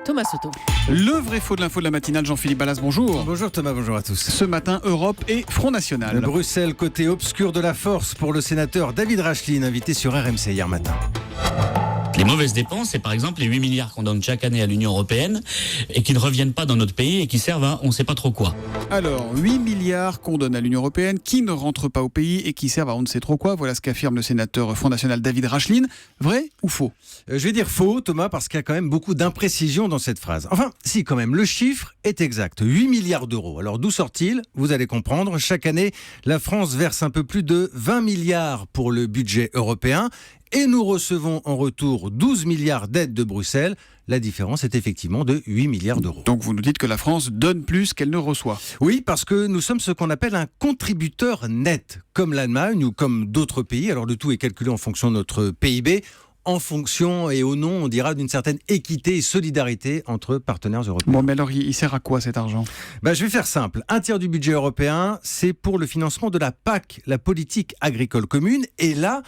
Thomas Soto. Le vrai faux de l'info de la matinale, Jean-Philippe Ballas, bonjour. Bonjour Thomas, bonjour à tous. Ce matin, Europe et Front National. Bruxelles, côté obscur de la force pour le sénateur David Rachlin, invité sur RMC hier matin. Les mauvaises dépenses, c'est par exemple les 8 milliards qu'on donne chaque année à l'Union européenne et qui ne reviennent pas dans notre pays et qui servent à on ne sait pas trop quoi. Alors, 8 milliards qu'on donne à l'Union européenne qui ne rentrent pas au pays et qui servent à on ne sait trop quoi. Voilà ce qu'affirme le sénateur Front National David Rachlin. Vrai ou faux ? Je vais dire faux, Thomas, parce qu'il y a quand même beaucoup d'imprécisions dans cette phrase. Enfin, si, quand même, le chiffre est exact. 8 milliards d'euros. Alors, d'où sort-il ? Vous allez comprendre. Chaque année, la France verse un peu plus de 20 milliards pour le budget européen. Et nous recevons en retour 12 milliards d'aides de Bruxelles. La différence est effectivement de 8 milliards d'euros. Donc vous nous dites que la France donne plus qu'elle ne reçoit. Oui, parce que nous sommes ce qu'on appelle un contributeur net, comme l'Allemagne ou comme d'autres pays. Alors le tout est calculé en fonction de notre PIB, en fonction et au nom, on dira, d'une certaine équité et solidarité entre partenaires européens. Bon, mais alors il sert à quoi cet argent ? Je vais faire simple. Un tiers du budget européen, c'est pour le financement de la PAC, la politique agricole commune. Et là,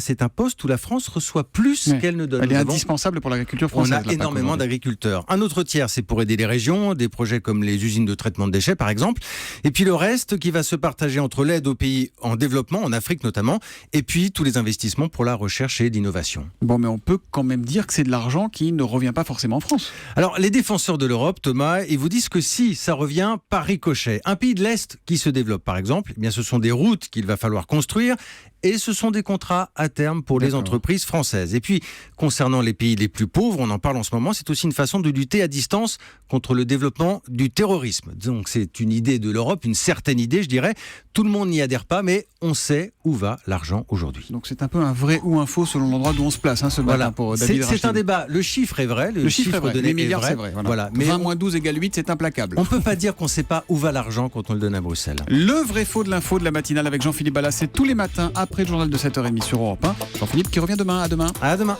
c'est un poste où la France reçoit plus qu'elle ne donne. Elle est indispensable pour l'agriculture française. On a énormément d'agriculteurs. Un autre tiers, c'est pour aider les régions, des projets comme les usines de traitement de déchets, par exemple. Et puis le reste qui va se partager entre l'aide aux pays en développement, en Afrique notamment, et puis tous les investissements pour la recherche et l'innovation. Bon, mais on peut quand même dire que c'est de l'argent qui ne revient pas forcément en France. Alors, les défenseurs de l'Europe, Thomas, ils vous disent que si, ça revient par ricochet. Un pays de l'Est qui se développe, par exemple, eh bien, ce sont des routes qu'il va falloir construire et ce sont des contrats à terme pour les entreprises françaises. Et puis, concernant les pays les plus pauvres, on en parle en ce moment, c'est aussi une façon de lutter à distance contre le développement du terrorisme. Donc, c'est une idée de l'Europe, une certaine idée, je dirais. Tout le monde n'y adhère pas, mais on sait où va l'argent aujourd'hui. Donc, c'est un peu un vrai ou un faux selon l'endroit d'où on se place, ce matin pour David Rachlin. C'est un débat. Le chiffre est vrai. Le chiffre est vrai. Les milliards, c'est vrai. Voilà. Mais 20 moins 12 égale 8, c'est implacable. On ne peut pas dire qu'on ne sait pas où va l'argent quand on le donne à Bruxelles. Le vrai faux de l'info de la matinale avec Jean-Philippe Ballas, c'est tous les matins après le journal de 7h30 sur Europe 1. Jean-Philippe qui revient demain. À demain. À demain.